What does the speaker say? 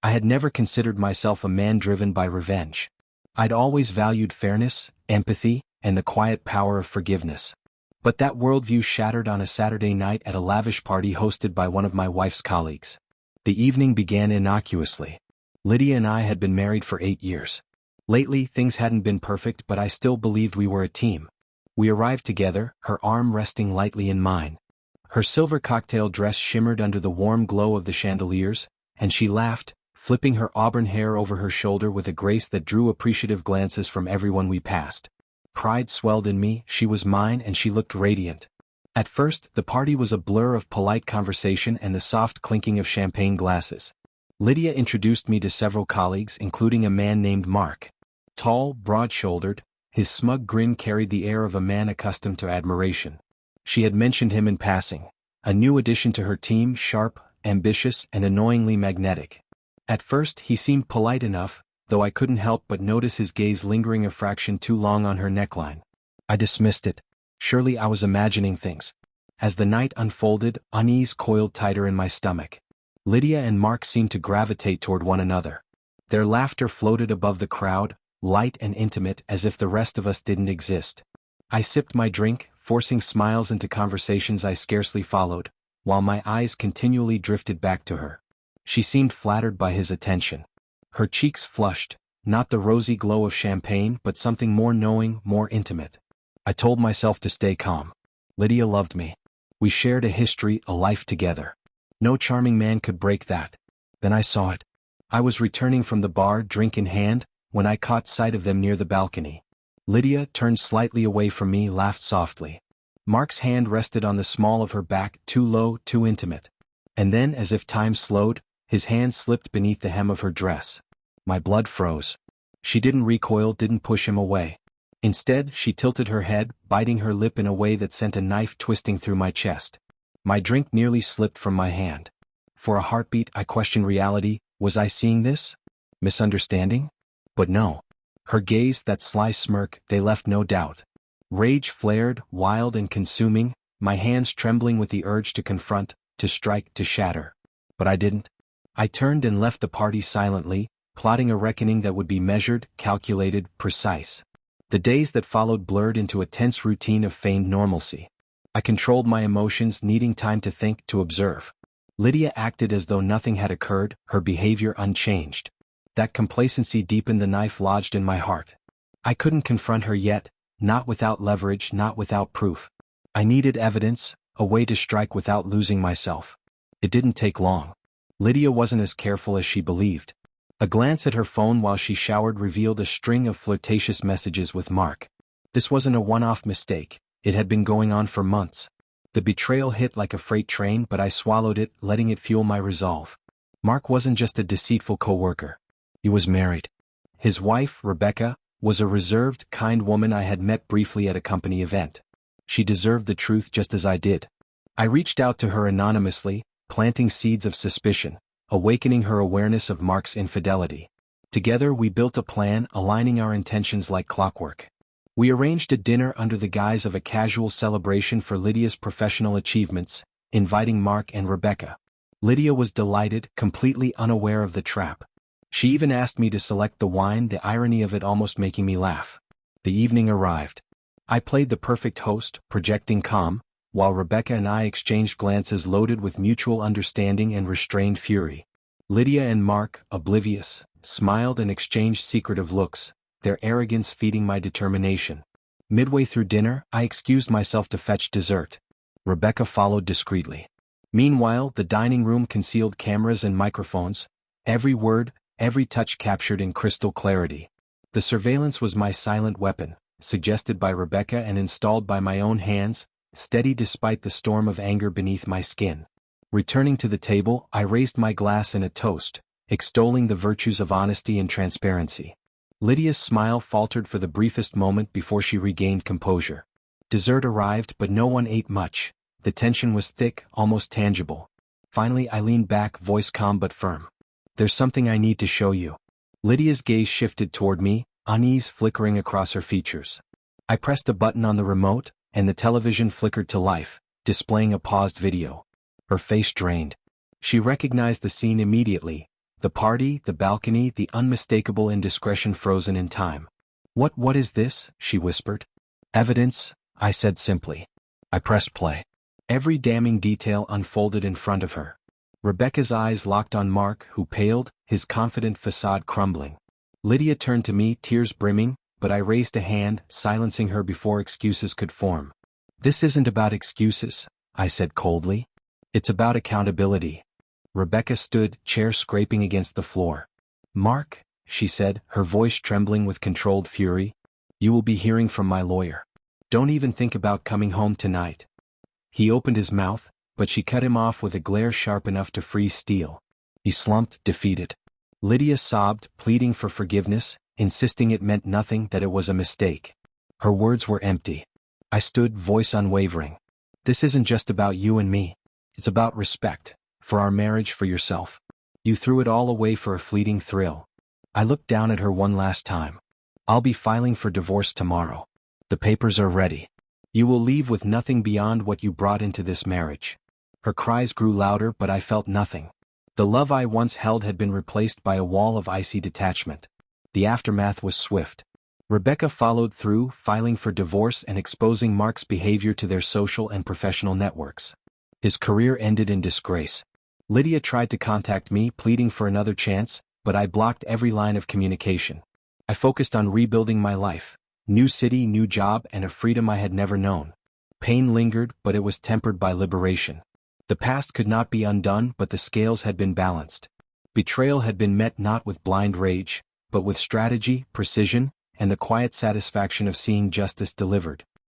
I had never considered myself a man driven by revenge. I'd always valued fairness, empathy, and the quiet power of forgiveness. But that worldview shattered on a Saturday night at a lavish party hosted by one of my wife's colleagues. The evening began innocuously. Lydia and I had been married for 8 years. Lately, things hadn't been perfect, but I still believed we were a team. We arrived together, her arm resting lightly in mine. Her silver cocktail dress shimmered under the warm glow of the chandeliers, and she laughed, flipping her auburn hair over her shoulder with a grace that drew appreciative glances from everyone we passed. Pride swelled in me, she was mine and she looked radiant. At first, the party was a blur of polite conversation and the soft clinking of champagne glasses. Lydia introduced me to several colleagues, including a man named Mark. Tall, broad-shouldered, his smug grin carried the air of a man accustomed to admiration. She had mentioned him in passing. A new addition to her team, sharp, ambitious, and annoyingly magnetic. At first, he seemed polite enough, though I couldn't help but notice his gaze lingering a fraction too long on her neckline. I dismissed it. Surely I was imagining things. As the night unfolded, unease coiled tighter in my stomach. Lydia and Mark seemed to gravitate toward one another. Their laughter floated above the crowd, light and intimate as if the rest of us didn't exist. I sipped my drink, forcing smiles into conversations I scarcely followed, while my eyes continually drifted back to her. She seemed flattered by his attention. Her cheeks flushed, not the rosy glow of champagne but something more knowing, more intimate. I told myself to stay calm. Lydia loved me. We shared a history, a life together. No charming man could break that. Then I saw it. I was returning from the bar, drink in hand, when I caught sight of them near the balcony. Lydia turned slightly away from me, laughed softly. Mark's hand rested on the small of her back, too low, too intimate. And then, as if time slowed, his hand slipped beneath the hem of her dress. My blood froze. She didn't recoil, didn't push him away. Instead, she tilted her head, biting her lip in a way that sent a knife twisting through my chest. My drink nearly slipped from my hand. For a heartbeat, I questioned reality. Was I seeing this? Misunderstanding? But no. Her gaze, that sly smirk, they left no doubt. Rage flared, wild and consuming, my hands trembling with the urge to confront, to strike, to shatter. But I didn't. I turned and left the party silently, plotting a reckoning that would be measured, calculated, precise. The days that followed blurred into a tense routine of feigned normalcy. I controlled my emotions, needing time to think, to observe. Lydia acted as though nothing had occurred, her behavior unchanged. That complacency deepened the knife lodged in my heart. I couldn't confront her yet, not without leverage, not without proof. I needed evidence, a way to strike without losing myself. It didn't take long. Lydia wasn't as careful as she believed. A glance at her phone while she showered revealed a string of flirtatious messages with Mark. This wasn't a one-off mistake, it had been going on for months. The betrayal hit like a freight train, but I swallowed it, letting it fuel my resolve. Mark wasn't just a deceitful coworker. He was married. His wife, Rebecca, was a reserved, kind woman I had met briefly at a company event. She deserved the truth just as I did. I reached out to her anonymously, planting seeds of suspicion, awakening her awareness of Mark's infidelity. Together we built a plan, aligning our intentions like clockwork. We arranged a dinner under the guise of a casual celebration for Lydia's professional achievements, inviting Mark and Rebecca. Lydia was delighted, completely unaware of the trap. She even asked me to select the wine, the irony of it almost making me laugh. The evening arrived. I played the perfect host, projecting calm, while Rebecca and I exchanged glances loaded with mutual understanding and restrained fury. Lydia and Mark, oblivious, smiled and exchanged secretive looks, their arrogance feeding my determination. Midway through dinner, I excused myself to fetch dessert. Rebecca followed discreetly. Meanwhile, the dining room concealed cameras and microphones, every word, every touch captured in crystal clarity. The surveillance was my silent weapon, suggested by Rebecca and installed by my own hands, steady despite the storm of anger beneath my skin. Returning to the table, I raised my glass in a toast, extolling the virtues of honesty and transparency. Lydia's smile faltered for the briefest moment before she regained composure. Dessert arrived, but no one ate much. The tension was thick, almost tangible. Finally, I leaned back, voice calm but firm. "There's something I need to show you." Lydia's gaze shifted toward me, unease flickering across her features. I pressed a button on the remote, and the television flickered to life, displaying a paused video. Her face drained. She recognized the scene immediately, The party, the balcony, the unmistakable indiscretion frozen in time. What is this?" she whispered. "Evidence," I said simply. I pressed play. Every damning detail unfolded in front of her. Rebecca's eyes locked on Mark, who paled, his confident facade crumbling. Lydia turned to me, tears brimming, but I raised a hand, silencing her before excuses could form. "This isn't about excuses," I said coldly. "It's about accountability." Rebecca stood, chair scraping against the floor. "Mark," she said, her voice trembling with controlled fury, "you will be hearing from my lawyer. Don't even think about coming home tonight." He opened his mouth, but she cut him off with a glare sharp enough to freeze steel. He slumped, defeated. Lydia sobbed, pleading for forgiveness, insisting it meant nothing, that it was a mistake. Her words were empty. I stood, voice unwavering. "This isn't just about you and me. It's about respect. For our marriage, for yourself. You threw it all away for a fleeting thrill." I looked down at her one last time. "I'll be filing for divorce tomorrow. The papers are ready. You will leave with nothing beyond what you brought into this marriage." Her cries grew louder, but I felt nothing. The love I once held had been replaced by a wall of icy detachment. The aftermath was swift. Rebecca followed through, filing for divorce and exposing Mark's behavior to their social and professional networks. His career ended in disgrace. Lydia tried to contact me, pleading for another chance, but I blocked every line of communication. I focused on rebuilding my life. New city, new job, and a freedom I had never known. Pain lingered, but it was tempered by liberation. The past could not be undone, but the scales had been balanced. Betrayal had been met not with blind rage, but with strategy, precision, and the quiet satisfaction of seeing justice delivered.